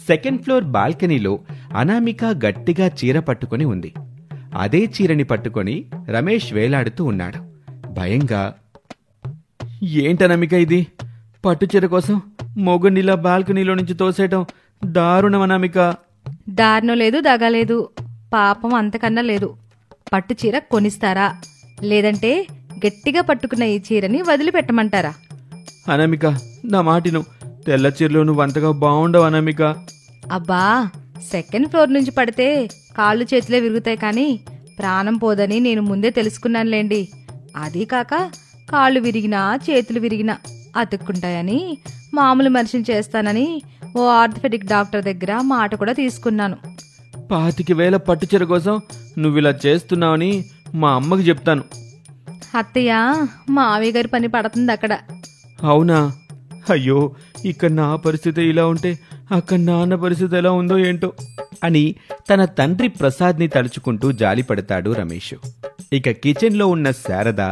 Second floor బాల్కనీలో అనామిక గట్టిగా చీర పట్టుకుని ఉంది. అదే చీరని పట్టుకొని రమేష్ వేలాడుతూ ఉన్నాడు. భయంగా, ఏంటనామిక ఇది? పట్టుచీర కోసం మొగుడినిలా బాల్కనీలో నుంచి తోసేయటం దారుణం అనామిక. దారుణం లేదు, దగలేదు, పాపం అంతకన్నా లేదు. పట్టు చీర కొనిస్తారా, లేదంటే గట్టిగా పట్టుకున్న ఈ చీరని వదిలిపెట్టమంటారా? అనామిక, నా మాటిను. తెల్ల చీరలో నువ్వు అంతగా బాగుండవు అనామిక. అబ్బా, సెకండ్ ఫ్లోర్ నుంచి పడితే కాళ్ళు చేతులే విరుగుతాయి కానీ ప్రాణం పోదని నేను ముందే తెలుసుకున్నానులేండి. అదీ కాక కాళ్ళు విరిగినా చేతులు విరిగినా అతుక్కుంటాయని, మామూలు మనిషిని చేస్తానని ఓ ఆర్థోపెడిక్ డాక్టర్ దగ్గర మాట కూడా తీసుకున్నాను. 25,000 పట్టుచీర కోసం నువ్విలా చేస్తున్నావని మా అమ్మకి చెప్తాను. అత్తయ్య, మావయ్య గారి పని పడుతుంది అక్కడ. అవునా? అయ్యో, ఇక్కడ నా పరిస్థితి ఇలా ఉంటే అక్కడ నాన్న పరిస్థితి ఎలా ఉందో ఏంటో అని తన తండ్రి ప్రసాద్ని తలుచుకుంటూ జాలిపడతాడు రమేష్. ఇక కిచెన్లో ఉన్న శారద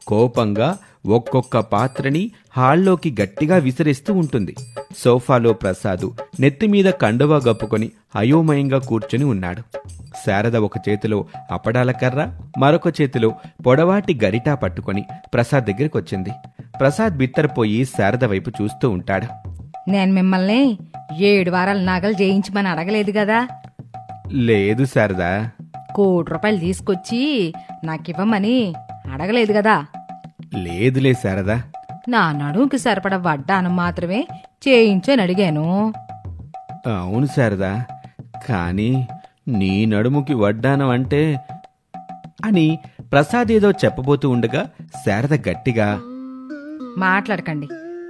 కోపంగా ఒక్కొక్క పాత్రని హాల్లోకి గట్టిగా విసిరేస్తూ ఉంటుంది. సోఫాలో ప్రసాదు నెత్తిమీద కండువా గప్పుకొని అయోమయంగా కూర్చుని ఉన్నాడు. శారద ఒక చేతిలో అప్పడాల కర్ర, మరొక చేతిలో పొడవాటి గరిటా పట్టుకొని ప్రసాద్ దగ్గరికొచ్చింది. ప్రసాద్ బిత్తరపోయి శారద వైపు చూస్తూ ఉంటాడు. నేను మిమ్మల్ని 7 వారాల నగలు చేయించమని అడగలేదు కదా? లేదు శారదా. ₹1,00,00,000 తీసుకొచ్చి నాకివ్వమని అడగలేదు కదా? లేదులే శారదా. నా నడుముకి సరిపడ వడ్డానం మాత్రమే చేయించని అడిగాను. అవును శారదా, కానీ నీ నడుముకి వడ్డానం అంటే అని ప్రసాద్ ఏదో చెప్పబోతూ ఉండగా శారద గట్టిగా, మాట్లాడకండి,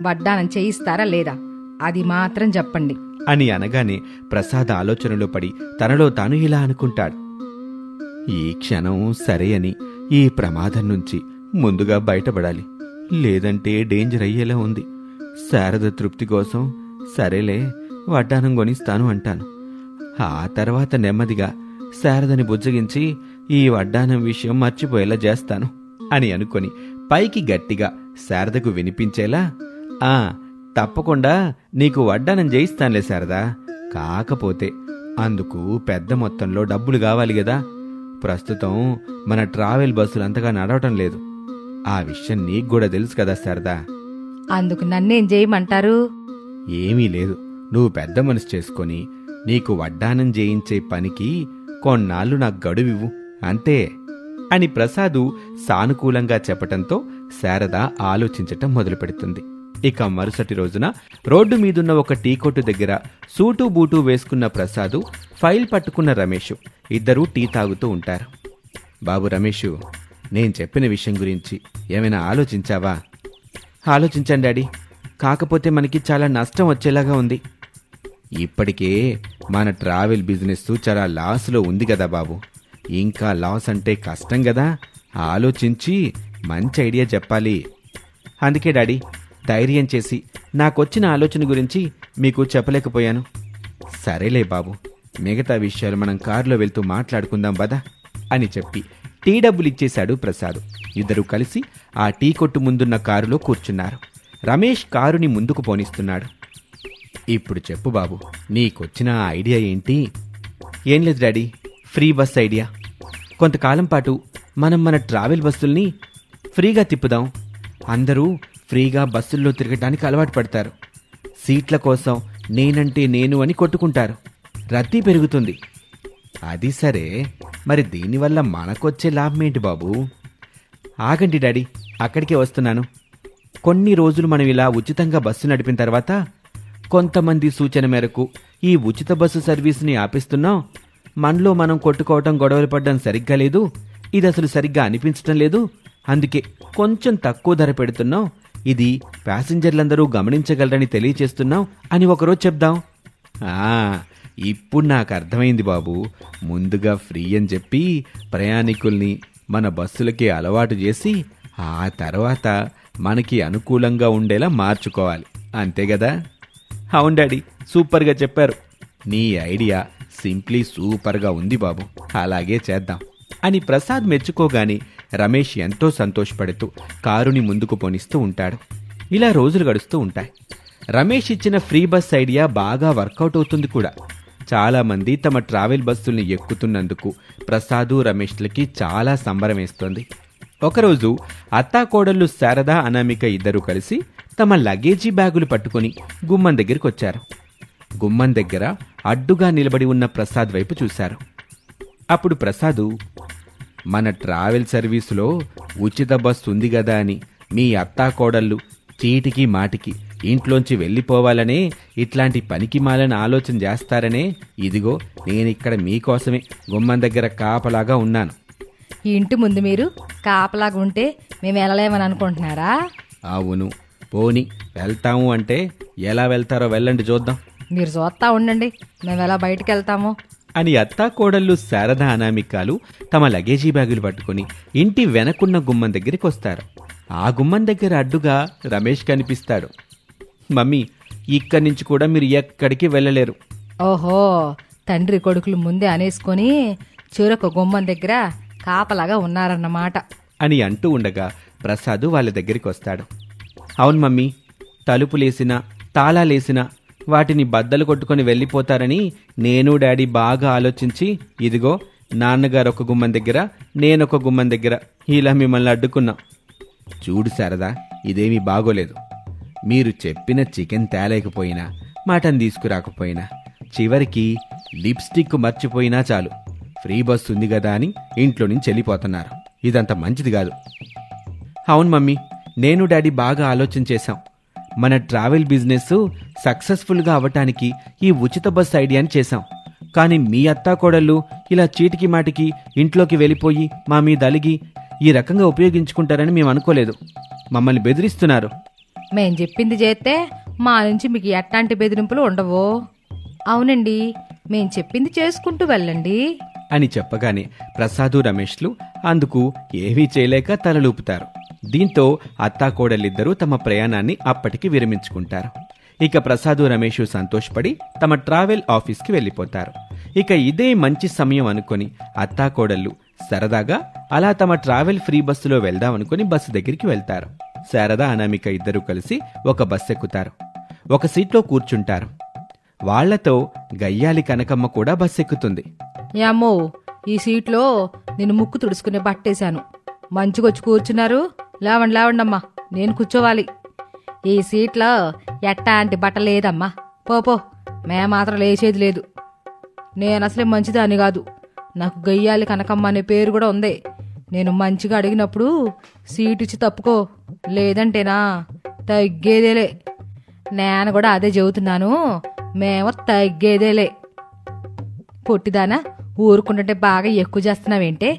వడ్డానం చేయిస్తారా లేదా అది మాత్రం చెప్పండి అని అనగానే ప్రసాద్ ఆలోచనలో పడి తనలో తాను ఇలా అనుకుంటాడు. ఈ క్షణం సరే అని ఈ ప్రమాదం నుంచి ముందుగా బయటపడాలి, లేదంటే డేంజర్ అయ్యేలా ఉంది. శారద తృప్తి కోసం సరేలే వడ్డానం కొనిస్తాను అంటాను. ఆ తర్వాత నెమ్మదిగా శారదని బుజ్జగించి ఈ వడ్డానం విషయం మర్చిపోయేలా చేస్తాను అని అనుకొని పైకి గట్టిగా శారదకు వినిపించేలా, తప్పకుండా నీకు వడ్డానం చేయిస్తానులే శారదా. కాకపోతే అందుకు పెద్ద మొత్తంలో డబ్బులు కావాలి కదా. ప్రస్తుతం మన ట్రావెల్ బస్సులు అంతగా నడవటం లేదు. ఆ విషయం నీకు కూడా తెలుసు కదా శారదా. అందుకు నన్నేం చేయమంటారు? ఏమీ లేదు, నువ్వు పెద్ద మనసు చేసుకొని నీకు వడ్డానం చేయించే పనికి కొన్నాళ్ళు నాకు గడువివ్వు అంతే అని ప్రసాదు సానుకూలంగా చెప్పటంతో శారద ఆలోచించటం మొదలుపెడుతుంది. ఇక మరుసటి రోజున రోడ్డు మీదున్న ఒక టీ కొట్టు దగ్గర సూటు బూటు వేసుకున్న ప్రసాదు, ఫైల్ పట్టుకున్న రమేష్ ఇద్దరూ టీ తాగుతూ ఉంటారు. బాబు రమేషు, నేను చెప్పిన విషయం గురించి ఏమైనా ఆలోచించావా? ఆలోచించాను డాడీ, కాకపోతే మనకి చాలా నష్టం వచ్చేలాగా ఉంది. ఇప్పటికే మన ట్రావెల్ బిజినెస్ చాలా లాస్లో ఉంది కదా బాబు, ఇంకా లాస్ అంటే కష్టం కదా. ఆలోచించి మంచి ఐడియా చెప్పాలి. అందుకే డాడీ ధైర్యం చేసి నాకొచ్చిన ఆలోచన గురించి మీకు చెప్పలేకపోయాను. సరేలే బాబు, మిగతా విషయాలు మనం కారులో వెళ్తూ మాట్లాడుకుందాం బదా అని చెప్పి టీ డబ్బులిచ్చేశాడు ప్రసాద్. ఇద్దరూ కలిసి ఆ టీ కొట్టు ముందున్న కారులో కూర్చున్నారు. రమేష్ కారుని ముందుకు పోనిస్తున్నాడు. ఇప్పుడు చెప్పు బాబు, నీకొచ్చిన ఐడియా ఏంటి? ఏం లేదు డాడీ, ఫ్రీ బస్ ఐడియా. కొంతకాలం పాటు మనం మన ట్రావెల్ బస్సుల్ని ఫ్రీగా తిప్పుదాం. అందరూ ఫ్రీగా బస్సుల్లో తిరగడానికి అలవాటు పడతారు. సీట్ల కోసం నేనంటే నేను అని కొట్టుకుంటారు. రద్దీ పెరుగుతుంది. అది సరే, మరి దీనివల్ల మనకొచ్చే లాభం ఏంటి బాబు? ఆగండి డాడీ, అక్కడికే వస్తున్నాను. కొన్ని రోజులు మనం ఇలా ఉచితంగా బస్సు నడిపిన తర్వాత కొంతమంది సూచన మేరకు ఈ ఉచిత బస్సు సర్వీస్ని ఆపిస్తున్నాం. మనలో మనం కొట్టుకోవటం, గొడవలు పడడం సరిగ్గా లేదు. ఇది అసలు సరిగ్గా అనిపించటం లేదు. అందుకే కొంచెం తక్కువ ధర పెడుతున్నాం. ఇది ప్యాసింజర్లందరూ గమనించగలరని తెలియచేస్తున్నాం అని ఒకరోజు చెప్దాం. ఇప్పుడు నాకు అర్థమైంది బాబు. ముందుగా ఫ్రీ అని చెప్పి ప్రయాణికుల్ని మన బస్సులకి అలవాటు చేసి ఆ తర్వాత మనకి అనుకూలంగా ఉండేలా మార్చుకోవాలి, అంతే కదా? అవును డాడీ, సూపర్గా చెప్పారు. నీ ఐడియా సింప్లీ సూపర్గా ఉంది బాబు, అలాగే చేద్దాం అని ప్రసాద్ మెచ్చుకోగానే రమేష్ ఎంతో సంతోషపడుతూ కారుని ముందుకు పోనిస్తూ ఉంటాడు. ఇలా రోజులు గడుస్తూ ఉంటాయి. రమేష్ ఇచ్చిన ఫ్రీ బస్ ఐడియా బాగా వర్కౌట్ అవుతుంది కూడా. చాలా మంది తమ ట్రావెల్ బస్సుల్ని ఎక్కుతున్నందుకు ప్రసాదు రమేష్లకి చాలా సంబరం వేస్తోంది. ఒకరోజు అత్తాకోడళ్ళు శారద అనామిక ఇద్దరూ కలిసి తమ లగేజీ బ్యాగులు పట్టుకుని గుమ్మం దగ్గరికి వచ్చారు. గుమ్మం దగ్గర అడ్డుగా నిలబడి ఉన్న ప్రసాద్ వైపు చూశారు. అప్పుడు ప్రసాదు, మన ట్రావెల్ సర్వీసులో ఉచిత బస్సు ఉంది గదా అని మీ అత్తాకోడళ్ళు చీటికి మాటికి ఇంట్లోంచి వెళ్ళిపోవాలనే ఇట్లాంటి పనికిమాలని ఆలోచన చేస్తారనే ఇదిగో నేనిక్కడ మీకోసమే గుమ్మం దగ్గర కాపలాగా ఉన్నాను. ఈ ఇంటి ముందు మీరు కాపలాగా ఉంటే మేము వెళ్ళలేమని అనుకుంటున్నారా? అవును, పోని వెళ్తాము అంటే ఎలా వెళ్తారో వెళ్ళండి చూద్దాం. మీరు చూస్తా ఉండండి, మేము ఎలా బయటికి వెళ్తామో అని అత్తాకోడళ్ళు శారద అనామికాలు తమ లగేజీ బ్యాగులు పట్టుకుని ఇంటి వెనకున్న గుమ్మం దగ్గరికి వస్తారు. ఆ గుమ్మం దగ్గర అడ్డుగా రమేష్ కనిపిస్తాడు. మమ్మీ, ఇక్కడి నుంచి కూడా మీరు ఎక్కడికి వెళ్ళలేరు. ఓహో, తండ్రి కొడుకులు ముందే అనేసుకొని చివరొక గుమ్మం దగ్గర కాపలాగా ఉన్నారన్నమాట అని అంటూ ఉండగా ప్రసాద్ వాళ్ళ దగ్గరికి వస్తాడు. అవును మమ్మీ, తలుపులేసినా తాళాలేసినా వాటిని బద్దలు కొట్టుకొని వెళ్ళిపోతారని నేను డాడీ బాగా ఆలోచించి ఇదిగో నాన్నగారు ఒక గుమ్మం దగ్గర నేనొక గుమ్మం దగ్గర ఇలా మిమ్మల్ని అడ్డుకున్నాం. చూడు శారదా, ఇదేమీ బాగోలేదు. మీరు చెప్పిన చికెన్ తేలేకపోయినా మటన్ తీసుకురాకపోయినా చివరికి లిప్స్టిక్ మర్చిపోయినా చాలు ఫ్రీ బస్ ఉంది కదా అని ఇంట్లో నుంచి వెళ్ళిపోతున్నారు. ఇదంత మంచిది కాదు. అవును మమ్మీ, నేను డాడీ బాగా ఆలోచన చేశాం. మన ట్రావెల్ బిజినెస్ సక్సెస్ఫుల్గా అవ్వటానికి ఈ ఉచిత బస్ ఐడియాని చేశాం. కానీ మీ అత్తాకోడళ్ళు ఇలా చీటికి మాటికి ఇంట్లోకి వెళ్ళిపోయి మా మీద అలిగి ఈ రకంగా ఉపయోగించుకుంటారని మేము అనుకోలేదు. మమ్మల్ని బెదిరిస్తున్నారు. మేం చెప్పింది చేస్తే మా నుంచి మీకు ఎట్లాంటి బెదిరింపులు ఉండవు. అవునండి, మేం చెప్పింది చేసుకుంటూ వెళ్ళండి అని చెప్పగానే ప్రసాదు రమేష్లు అందుకు ఏవీ చేయలేక తలలూపుతారు. దీంతో అత్తాకోడలిద్దరూ తమ ప్రయాణాన్ని అప్పటికి విరమించుకుంటారు. ఇక ప్రసాదు రమేష్ సంతోషపడి తమ ట్రావెల్ ఆఫీస్కి వెళ్ళిపోతారు. ఇక ఇదే మంచి సమయం అనుకుని అత్తాకోడళ్ళు సరదాగా అలా తమ ట్రావెల్ ఫ్రీ బస్సులో వెళ్దామనుకుని బస్సు దగ్గరికి వెళ్తారు. శారద అనామిక ఇద్దరూ కలిసి ఒక బస్సు ఎక్కుతారు. ఒక సీట్లో కూర్చుంటారు. వాళ్లతో గయ్యాలి కనకమ్మ కూడా బస్సు ఎక్కుతుంది. యామ్మో, ఈ సీట్లో నేను ముక్కు తుడుచుకునే బట్టేశాను. మంచిగొచ్చి కూర్చున్నారు. లేవండి లేవండమ్మా, నేను కూర్చోవాలి. ఈ సీట్లో ఎట్టాంటి బట్ట లేదమ్మా. పో, మేమాత్రం లేచేది లేదు. నేను అసలే మంచిదాన్ని కాదు. నాకు గయ్యాలి కనకమ్మ అనే పేరు కూడా ఉంది. నేను మంచిగా అడిగినప్పుడు సీటు ఇచ్చి తప్పుకో, లేదంటేనా తగ్గేదేలే. నేను కూడా అదే చెబుతున్నాను, మేము తగ్గేదేలే. పొట్టిదానా, ఊరుకుంటుంటే బాగా ఎక్కువ చేస్తున్నావేంటే?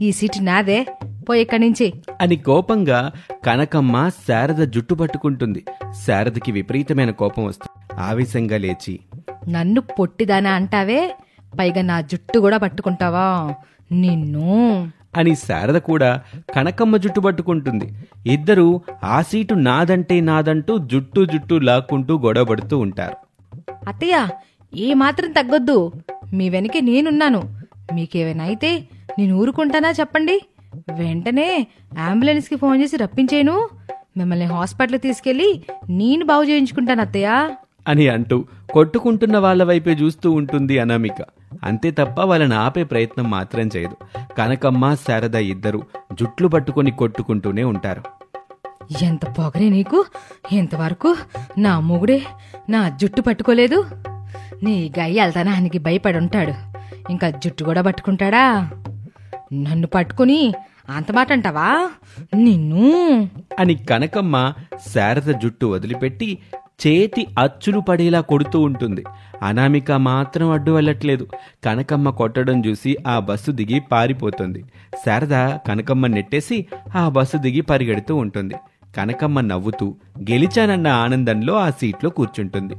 ఈ సీటు నాదే, పోయి ఇక్కడి నుంచి అని కోపంగా కనకమ్మ శారద జుట్టు పట్టుకుంటుంది. శారదకి విపరీతమైన కోపం వస్తుంది. ఆవేశంగా లేచి, నన్ను పొట్టిదానా అంటావే, పైగా నా జుట్టు కూడా పట్టుకుంటావా నిన్ను అని శారద కూడా కనకమ్మ జుట్టు పట్టుకుంటుంది. ఇద్దరూ ఆ సీటు నాదంటే నాదంటూ జుట్టు లాక్కుంటూ గొడవపడుతూ ఉంటారు. అత్తయ్య, ఏ మాత్రం తగ్గొద్దు. మీ వెనకే నేనున్నాను. మీకేమైనా అయితే నేను ఊరుకుంటానా చెప్పండి? వెంటనే అంబులెన్స్కి ఫోన్ చేసి రప్పించేను. మిమ్మల్ని హాస్పిటల్ తీసుకెళ్లి నేను బాగు చేయించుకుంటాను అత్తయ్య అని అంటూ కొట్టుకుంటున్న వాళ్ల వైపే చూస్తూ ఉంటుంది అనామిక. అంతే తప్ప వాళ్ళని ఆపే ప్రయత్నం మాత్రం చేయదు. కనకమ్మ శారద ఇద్దరు జుట్లు పట్టుకొని కొట్టుకుంటూనే ఉంటారు. ఎంత పొగరే నీకు! ఇంతవరకు నా మొగుడే నా జుట్టు పట్టుకోలేదు. నీ గయ్యాలతనానికి భయపడి ఉంటాడు, ఇంకా జుట్టు కూడా పట్టుకుంటాడా? నన్ను పట్టుకుని అంత మాట అంటావా నిన్ను అని కనకమ్మ శారద జుట్టు వదిలిపెట్టి చేతి అచ్చులు పడేలా కొడుతూ ఉంటుంది. అనామిక మాత్రం అడ్డు వెళ్ళట్లేదు. కనకమ్మ కొట్టడం చూసి ఆ బస్సు దిగి పారిపోతుంది. శారద కనకమ్మ నెట్టేసి ఆ బస్సు దిగి పరిగెడుతూ ఉంటుంది. కనకమ్మ నవ్వుతూ గెలిచానన్న ఆనందంలో ఆ సీట్లో కూర్చుంటుంది.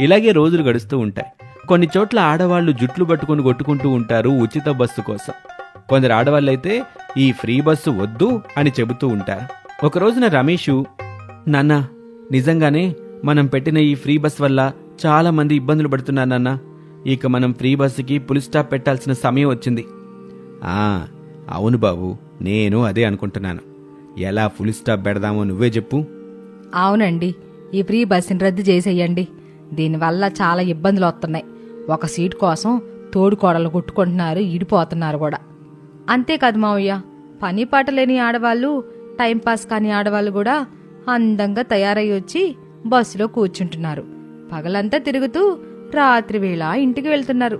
ఇలాగే రోజులు గడుస్తూ ఉంటాయి. కొన్ని చోట్ల ఆడవాళ్లు జుట్లు పట్టుకుని కొట్టుకుంటూ ఉంటారు ఉచిత బస్సు కోసం. కొందరు ఆడవాళ్ళైతే ఈ ఫ్రీ బస్సు వద్దు అని చెబుతూ ఉంటారు. ఒక రోజున రమేషు, నాన్నా, నిజంగానే మనం పెట్టిన ఈ ఫ్రీ బస్ వల్ల చాలా మంది ఇబ్బందులు పడుతున్నారు నాన్న. ఇక మనం ఫ్రీ బస్సుకి ఫుల్ స్టాప్ పెట్టాల్సిన సమయం వచ్చింది. అవును బాబు, నేను అదే అనుకుంటున్నాను. ఎలా ఫుల్ స్టాప్ పెడదామో నువ్వే చెప్పు. అవునండి, ఈ ఫ్రీ బస్సుని రద్దు చేసేయండి. దీనివల్ల చాలా ఇబ్బందులు వస్తున్నాయి. ఒక సీటు కోసం తోడుకోడలు కొట్టుకుంటున్నారు, ఈడిపోతున్నారు కూడా. అంతేకాదు మావయ్య, పని పాట లేని ఆడవాళ్ళు, టైంపాస్ కాని ఆడవాళ్ళు కూడా అందంగా తయారై వచ్చి బస్సులో కూర్చుంటున్నారు. పగలంతా తిరుగుతూ రాత్రి వేళ ఇంటికి వెళ్తున్నారు.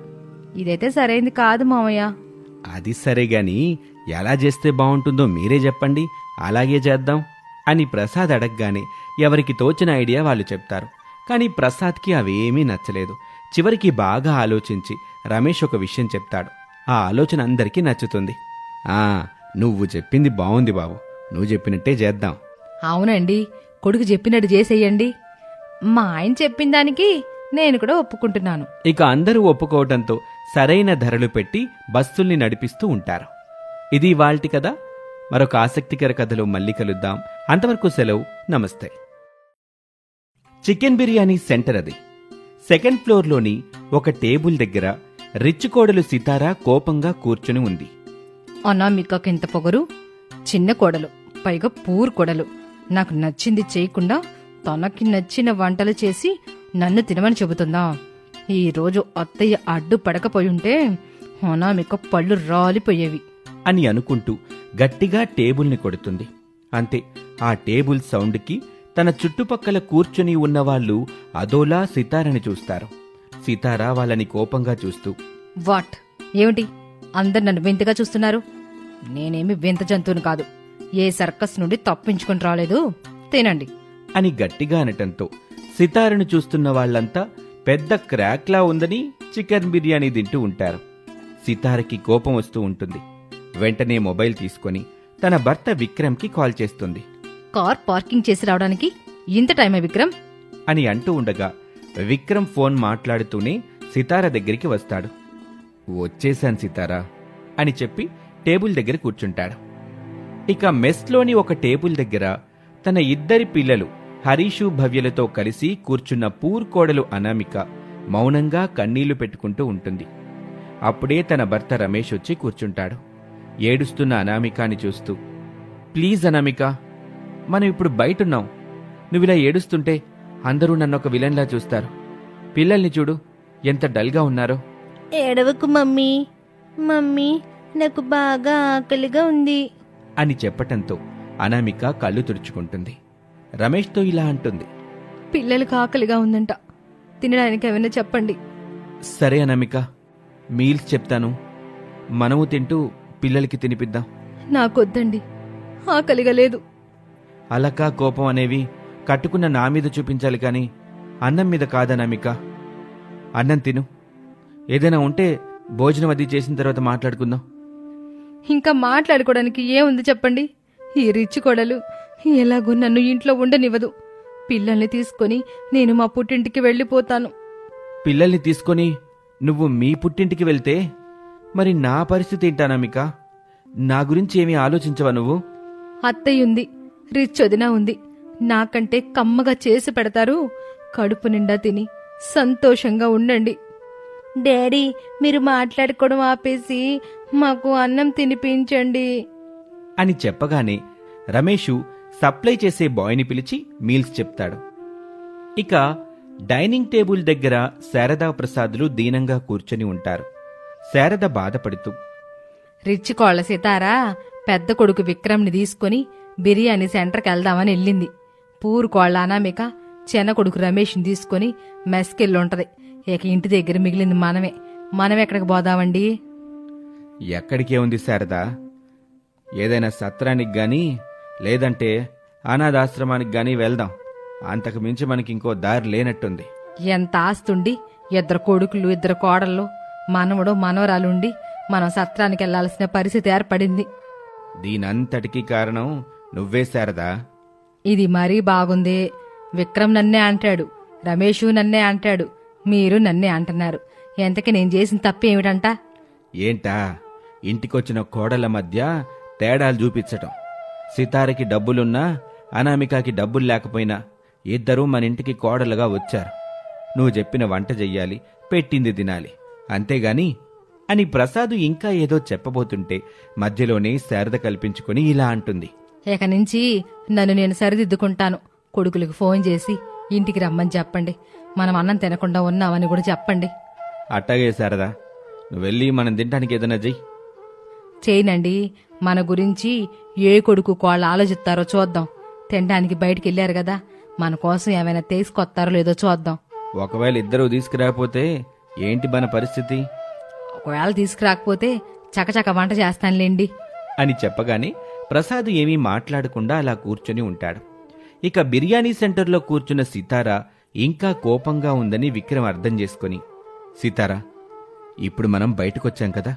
ఇదైతే సరైంది కాదు మావయ్య. అది సరే గాని ఎలా చేస్తే బావుంటుందో మీరే చెప్పండి, అలాగే చేద్దాం అని ప్రసాద్ అడగగానే ఎవరికి తోచిన ఐడియా వాళ్ళు చెప్తారు. కానీ ప్రసాద్కి అవేమీ నచ్చలేదు. చివరికి బాగా ఆలోచించి రమేష్ ఒక విషయం చెప్తాడు. ఆ ఆలోచన అందరికీ నచ్చుతుంది. నువ్వు చెప్పింది బావుంది బాబు, నువ్వు చెప్పినట్టే చేద్దాం. అవునండి, కొడుకు చెప్పినట్టు చేసేయండి. మా ఆయన చెప్పిన దానికి నేను కూడా ఒప్పుకుంటున్నాను. ఇక అందరూ ఒప్పుకోవడంతో సరైన ధరలు పెట్టి బస్సుల్ని నడిపిస్తూ ఉంటారు. ఇది ఇవాల్టి కథ. మరొక ఆసక్తికర కథలో మళ్ళీ కలుద్దాం. అంతవరకు సెలవు, నమస్తే. చికెన్ బిర్యానీ సెంటర్ అది. సెకండ్ ఫ్లోర్లోని ఒక టేబుల్ దగ్గర రిచ్ కోడలు సితారా కోపంగా కూర్చుని ఉంది. అనామికకింత పొగరు, చిన్న కోడలు, పైగా పూర్ కోడలు. నాకు నచ్చింది చేయకుండా తనకి నచ్చిన వంటలు చేసి నన్ను తినమని చెబుతుందా? ఈరోజు అత్తయ్య అడ్డు పడకపోయుంటే అనామిక పళ్ళు రాలిపోయేవి అని అనుకుంటూ గట్టిగా టేబుల్ని కొడుతుంది. అంతే, ఆ టేబుల్ సౌండ్కి తన చుట్టుపక్కల కూర్చుని ఉన్నవాళ్లు అదోలా సితారని చూస్తారు. సితారా వాళ్ళని కోపంగా చూస్తూ, వాట్, ఏమిటి అందరు నన్ను వింతగా చూస్తున్నారు? నేనేమి వింత జంతువుని కాదు. ఏ సర్కస్ నుండి తప్పించుకుని రాలేదు, తినండి అని గట్టిగా అనటంతో సితారను చూస్తున్న వాళ్లంతా పెద్ద క్రాక్లా ఉందని చికెన్ బిర్యానీ తింటూ ఉంటారు. సితారకి కోపం వస్తూ ఉంటుంది. వెంటనే మొబైల్ తీసుకుని తన భర్త విక్రమ్కి కాల్ చేస్తుంది. కార్ పార్కింగ్ చేసి రావడానికి ఇంత టైమే విక్రమ్ అని అంటూ ఉండగా విక్రమ్ ఫోన్ మాట్లాడుతూనే సితార దగ్గరికి వస్తాడు. వచ్చేశాను సితారా అని చెప్పి టేబుల్ దగ్గర కూర్చుంటాడు. ఇక మెస్లోని ఒక టేబుల్ దగ్గర తన ఇద్దరి పిల్లలు హరీషు భవ్యలతో కలిసి కూర్చున్న పూర్ కోడలు అనామిక మౌనంగా కన్నీళ్లు పెట్టుకుంటూ ఉంటుంది. అప్పుడే తన భర్త రమేష్ వచ్చి కూర్చుంటాడు. ఏడుస్తున్న అనామికాని చూస్తూ, ప్లీజ్ అనామిక, మనం ఇప్పుడు బయటున్నాం. నువ్విలా ఏడుస్తుంటే అందరూ నన్నొక విలన్లా చూస్తారు. పిల్లల్ని చూడు, ఎంత డల్గా ఉన్నారో. ఏడవకు మమ్మీ, మమ్మీ నాకు బాగా ఆకలిగా ఉంది అని చెప్పటంతో అనామిక కళ్ళు తుడుచుకుంటుంది. రమేష్తో ఇలా అంటుంది, పిల్లలకు ఆకలిగా ఉందంట, తినడానికి ఏమైనా చెప్పండి. సరే అనామిక, మీల్స్ చెప్తాను, మనము తింటూ పిల్లలకి తినిపిద్దాం. నాకొద్దండి, ఆకలిగా లేదు. అలకా కోపం అనేవి కట్టుకున్న నా మీద చూపించాలి కానీ అన్నం మీద కాదనామిక. అన్నం తిను. ఏదైనా ఉంటే భోజనం అది చేసిన తర్వాత మాట్లాడుకుందాం. ఇంకా మాట్లాడుకోవడానికి ఏముంది చెప్పండి? ఈ రిచ్ కోడలు ఎలాగో నన్ను ఇంట్లో ఉండనివ్వదు. పిల్లల్ని తీసుకొని నేను మా పుట్టింటికి వెళ్ళిపోతాను. పిల్లల్ని తీసుకొని నువ్వు మీ పుట్టింటికి వెళ్తే మరి నా పరిస్థితి ఏంటనామిక? నా గురించి ఏమీ ఆలోచించవా నువ్వు? అత్తయ్య ఉంది, రిచ్ వదిన ఉంది. నాకంటే కమ్మగా చేసి పెడతారు. కడుపు నిండా తిని సంతోషంగా ఉండండి. డాడీ, మీరు మాట్లాడుకోవడం ఆపేసి మాకు అన్నం తినిపించండి అని చెప్పగానే రమేషు సప్లై చేసే బాయ్ని పిలిచి మీల్స్ చెప్తాడు. ఇక డైనింగ్ టేబుల్ దగ్గర శారదా ప్రసాదులు దీనంగా కూర్చొని ఉంటారు. శారద బాధపడుతూ, రిచ్ కోళ్ల సితారా పెద్ద కొడుకు విక్రమ్ని తీసుకుని బిర్యానీ సెంటర్కి వెళ్దామని వెళ్ళింది. పూరు కోళ్ల అనామిక చిన్న కొడుకు రమేష్ని తీసుకుని మెస్కెళ్ళుంటది. ఇక ఇంటి దగ్గర మిగిలింది మనమెక్కడికి పోదామండి? ఎక్కడికే ఉంది శారదా, ఏదైనా సత్రానికి గాని లేదంటే అనాథాశ్రమానికి గాని వెళ్దాం. అంతకు మించి మనకింకో దారి లేనట్టుంది. ఎంత ఆస్తుండి, ఇద్దరు కొడుకులు, ఇద్దరు కోడళ్ళు, మనవడు మనవరాలుండి మనం సత్రానికి వెళ్లాల్సిన పరిస్థితి ఏర్పడింది. దీనంతటికీ కారణం నువ్వే శారదా. ఇది మరీ బాగుంది. విక్రమ్ నన్నే అంటాడు, రమేషు నన్నే అంటాడు, మీరు నన్నే అంటున్నారు. ఎంతకి నేను చేసిన తప్పేమిటంట? ఏంటా, ఇంటికొచ్చిన కోడళ్ల మధ్య తేడాలు చూపించటం? సితారకి డబ్బులున్నా అనామికకి డబ్బులు లేకపోయినా ఇద్దరూ మన ఇంటికి కోడలుగా వచ్చారు. నువ్వు చెప్పిన వంట చెయ్యాలి, పెట్టింది తినాలి, అంతేగాని అని ప్రసాదు ఇంకా ఏదో చెప్పబోతుంటే మధ్యలోనే శారద కల్పించుకుని ఇలా అంటుంది. ఇక నుంచి నన్ను నేను సరిదిద్దుకుంటాను. కొడుకులకు ఫోన్ చేసి ఇంటికి రమ్మని చెప్పండి. మనం అన్నం తినకుండా ఉన్నామని కూడా చెప్పండి. అట్టాగే శారదా, నువ్వు వెళ్ళి మనం తినడానికి ఏదైనా చెయ్యి. చేయనండి. మన గురించి ఏ కొడుకు కోళ్ళు ఆలోచిస్తారో చూద్దాం. తినడానికి బయటికి వెళ్ళారు కదా, మన కోసం ఏమైనా తీసుకొస్తారో లేదో చూద్దాం. ఒకవేళ ఇద్దరూ తీసుకురాకపోతే ఏంటి మన పరిస్థితి ఒకవేళ తీసుకురాకపోతే చకచక వంట చేస్తానులేండి అని చెప్పగానే ప్రసాద్ ఏమీ మాట్లాడకుండా అలా కూర్చొని ఉంటాడు. ఇక బిర్యానీ సెంటర్లో కూర్చున్న సితారా ఇంకా కోపంగా ఉందని విక్రమ్ అర్థం చేసుకుని, సితారా, ఇప్పుడు మనం బయటకొచ్చాం కదా,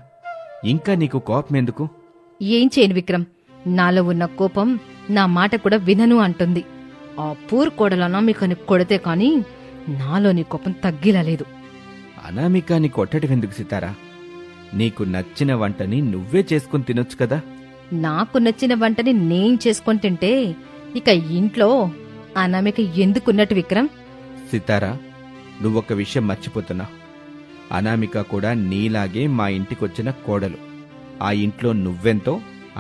ఇంకా నీకు కోపం ఎందుకు? ఏం చేయను విక్రమ్, నాలో ఉన్న కోపం నా మాట కూడా వినను అంటుంది. ఆ పూర్ కోడలనా మీకని కొడితే కాని నాలోని కోపం తగ్గిలా లేదు. అనామికాని కొట్టడం ఎందుకు సితారా? నీకు నచ్చిన వంటని నువ్వే చేసుకుని తినొచ్చు కదా. నాకు నచ్చిన వంటని నేను చేసుకొని తింటే ఇక ఇంట్లో అనామిక ఎందుకున్నట్టు విక్రమ్? సితారా, నువ్వొక విషయం మర్చిపోతున్నావు. అనామిక కూడా నీలాగే మా ఇంటికొచ్చిన కోడలు. ఆ ఇంట్లో నువ్వెంతో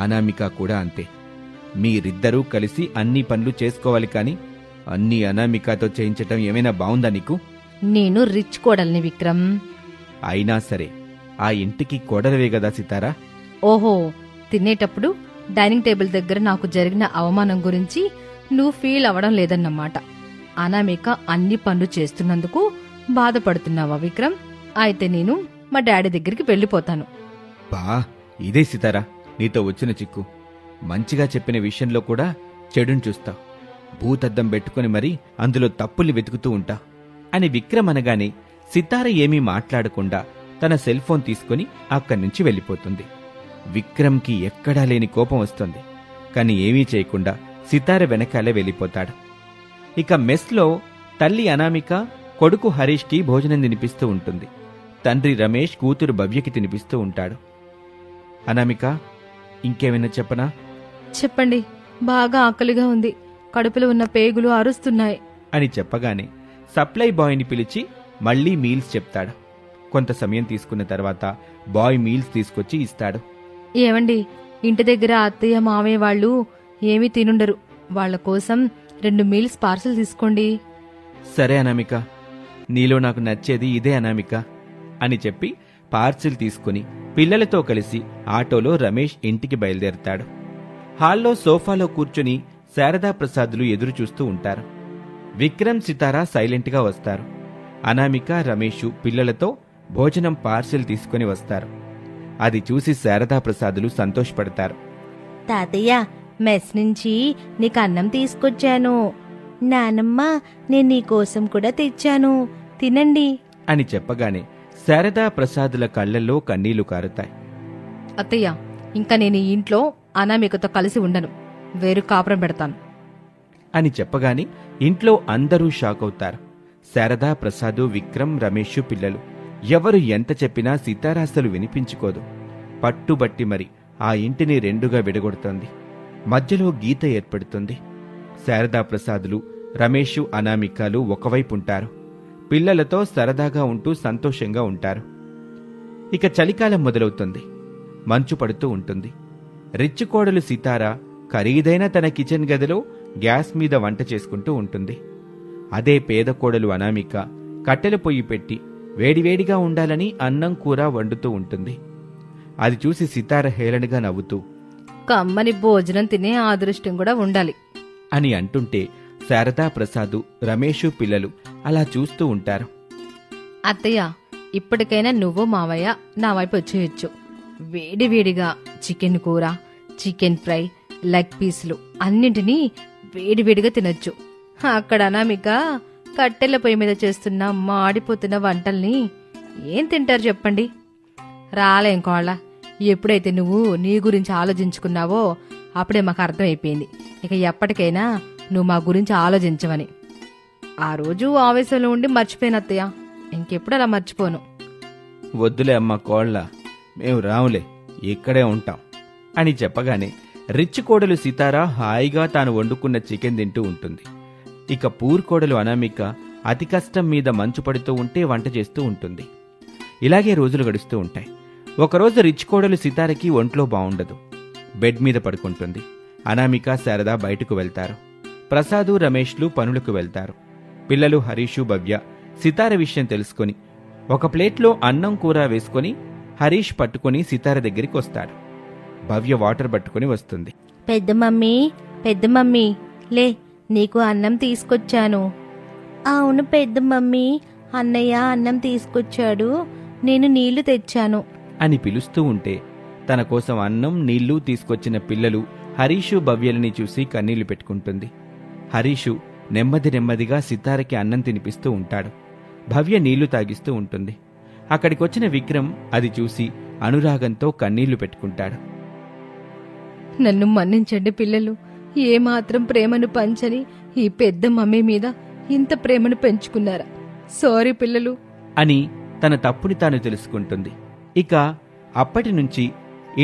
అనామిక కూడా అంతే. మీరిద్దరూ కలిసి అన్ని పనులు చేసుకోవాలి కాని అన్నీ అనామికతో చేయించటం ఏమైనా బావుందా నీకు? నేను రిచ్ కోడల్ని విక్రమ్. అయినా సరే ఆ ఇంటికి కోడలవే కదా సితారా. ఓహో, తినేటప్పుడు డైనింగ్ టేబుల్ దగ్గర నాకు జరిగిన అవమానం గురించి నువ్వు ఫీల్ అవ్వడం లేదన్నమాట. అనామిక అన్ని పనులు చేస్తున్నందుకు బాధపడుతున్నావా విక్రమ్? అయితే నేను మా డాడీ దగ్గరికి వెళ్ళిపోతాను. బా, ఇదే సితారా నీతో వచ్చిన చిక్కు. మంచిగా చెప్పిన విషయంలో కూడా చెడుని చూస్తావు. భూతద్దం పెట్టుకుని మరీ అందులో తప్పుల్ని వెతుకుతూ ఉంటా అని విక్రమ్ అనగానే సితార ఏమీ మాట్లాడకుండా తన సెల్ ఫోన్ తీసుకుని అక్కడి నుంచి వెళ్ళిపోతుంది. విక్రమ్కి ఎక్కడా లేని కోపం వస్తుంది. కాని ఏమీ చేయకుండా సితార వెనకాలే వెళ్ళిపోతాడు. ఇక మెస్లో తల్లి అనామిక కొడుకు హరీష్కి భోజనం తినిపిస్తూ ఉంటుంది. తండ్రి రమేష్ కూతురు భవ్యకి తినిపిస్తూ ఉంటాడు. అనామిక, ఇంకేమైనా చెప్పనా? చెప్పండి, బాగా ఆకలిగా ఉంది, కడుపులో ఉన్న పేగులు అరుస్తున్నాయి అని చెప్పగానే సప్లై బాయ్ని పిలిచి మళ్లీ మీల్స్ చెప్తాడు. కొంత సమయం తీసుకున్న తర్వాత బాయ్ మీల్స్ తీసుకొచ్చి ఇస్తాడు. ఏమండి, ఇంటి దగ్గర అత్తయ్య మావయ్య వాళ్ళు ఏమీ తినుండరు, వాళ్ల కోసం 2 మీల్స్ పార్సల్ తీసుకోండి. సరే అనామిక, నీలో నాకు నచ్చేది ఇదే అనామిక అని చెప్పి పార్సిల్ తీసుకుని పిల్లలతో కలిసి ఆటోలో రమేష్ ఇంటికి బయలుదేరతాడు. హాల్లో సోఫాలో కూర్చుని శారదా ప్రసాదులు ఎదురు చూస్తూ ఉంటారు. విక్రమ్ సితారా సైలెంట్గా వస్తారు. అనామిక రమేషు పిల్లలతో భోజనం పార్సిల్ తీసుకుని వస్తారు. అది చూసి శారదా ప్రసాదులు సంతోషపడతారు. తాతయ్య, మెస్ నుంచి నీకు అన్నం తీసుకొచ్చాను. నానమ్మ, నేను నీకోసం కూడా తెచ్చాను, తినండి అని చెప్పగానే శారదా ప్రసాదుల కళ్లల్లో కన్నీళ్లు కారుతాయి. అత్తయ్య, ఇంకా నేను ఈ ఇంట్లో అనామికతో కలిసి ఉండను, వేరు కాపురం పెడతాను అని చెప్పగానే ఇంట్లో అందరూ షాక్ అవుతారు. శారదా ప్రసాదు, విక్రమ్, రమేషు పిల్లలు ఎవరు ఎంత చెప్పినా సితారా అసలు వినిపించుకోదు. పట్టుబట్టి మరి ఆ ఇంటిని 2గా విడగొడుతోంది. మధ్యలో గీత ఏర్పడుతుంది. శారదా ప్రసాదులు, రమేషు, అనామికలు ఒకవైపుంటారు. పిల్లలతో సరదాగా ఉంటూ సంతోషంగా ఉంటారు. ఇక చలికాలం మొదలవుతుంది. మంచు పడుతూ ఉంటుంది. రిచ్ కోడలు సితారా ఖరీదైన తన కిచెన్ గదిలో గ్యాస్ మీద వంట చేసుకుంటూ ఉంటుంది. అదే పేద కోడలు అనామిక కట్టెల పొయ్యి పెట్టి వేడివేడిగా ఉండాలని అన్నం కూర వండుతూ ఉంటుంది. అది చూసి సితార హేళనగా నవ్వుతూ, కమ్మని భోజనం తినే అదృష్టం కూడా ఉండాలి అని అంటుంటే శారదా ప్రసాదు, రమేషు పిల్లలు అలా చూస్తూ ఉంటారు. అత్తయ్య, ఇప్పటికైనా నువ్వు మావయ్య నా వైపు వచ్చేయచ్చు. వేడివేడిగా చికెన్ కూర, చికెన్ ఫ్రై, లెగ్ పీసులు అన్నింటినీ వేడివేడిగా తినొచ్చు. అక్కడ అనామిక కట్టెల పొయ్యి మీద చేస్తున్న మాడిపోతున్న వంటల్ని ఏం తింటారు చెప్పండి? రాలేం కోళ్ళ, ఎప్పుడైతే నువ్వు నీ గురించి ఆలోచించుకున్నావో అప్పుడే మాకు అర్థమైపోయింది. ఇక ఎప్పటికైనా నువ్వు మా గురించి ఆలోచించవని. ఆ రోజు ఆవేశంలో ఉండి మర్చిపోయినత్తయ్య, ఇంకెప్పుడు అలా మర్చిపోను. వద్దులే అమ్మ కోళ్ళ, మేము రావులే, ఇక్కడే ఉంటాం అని చెప్పగానే రిచ్ కోడలు సితారా హాయిగా తాను వండుకున్న చికెన్ తింటూ ఉంటుంది. ఇక పూర్ కోడలు అనామిక అతి కష్టం మీద మంచు పడుతూ ఉంటే వంట చేస్తూ ఉంటుంది. ఇలాగే రోజులు గడుస్తూ ఉంటాయి. ఒకరోజు రిచ్ కోడలు సితారకి ఒంట్లో బావుండదు. బెడ్ మీద పడుకుంటుంది. అనామిక, శారద బయటకు వెళ్తారు. ప్రసాదు, రమేష్లు పనులకు వెళ్తారు. పిల్లలు హరీషు భవ్య సితార విషయం తెలుసుకొని ఒక ప్లేట్లో అన్నం కూర వేసుకొని హరీష్ పట్టుకొని సితార దగ్గరికి వస్తాడు. భవ్య వాటర్ పట్టుకొని వస్తుంది. పెద్ద మమ్మీ లే, నీకు అన్నం తీసుకొచ్చాను. అవును పెద్ద మమ్మీ, అన్నయ్య అన్నం తీసుకొచ్చాడు, నేను నీళ్లు తెచ్చాను అని పిలుస్తూ ఉంటే తన కోసం అన్నం నీళ్లు తీసుకొచ్చిన పిల్లలు హరీషు భవ్యలని చూసి కన్నీళ్లు పెట్టుకుంటుంది. హరీషు నెమ్మదిగా సితారకి అన్నం తినిపిస్తూ ఉంటాడు. భవ్య నీళ్లు తాగిస్తూ ఉంటుంది. అక్కడికొచ్చిన విక్రమ్ అది చూసి అనురాగంతో కన్నీళ్లు పెట్టుకుంటాడు. నన్ను మన్నించండి పిల్లలు, ఏమాత్రం ప్రేమను పంచని ఈ పెద్ద మమ్మీ మీద ఇంత ప్రేమను పెంచుకున్నారా? సారీ పిల్లలు అని తన తప్పుని తాను తెలుసుకుంటుంది. ఇక అప్పటి నుంచి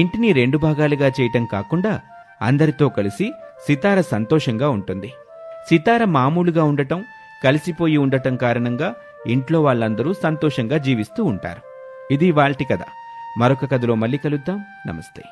ఇంటిని 2 భాగాలుగా చేయటం కాకుండా అందరితో కలిసి సితార సంతోషంగా ఉంటుంది. సితార మామూలుగా ఉండటం, కలిసిపోయి ఉండటం కారణంగా ఇంట్లో వాళ్ళందరూ సంతోషంగా జీవిస్తూ ఉంటారు. ఇది ఇవాల్టి కథ. మరొక కథలో మళ్ళీ కలుద్దాం. నమస్తే.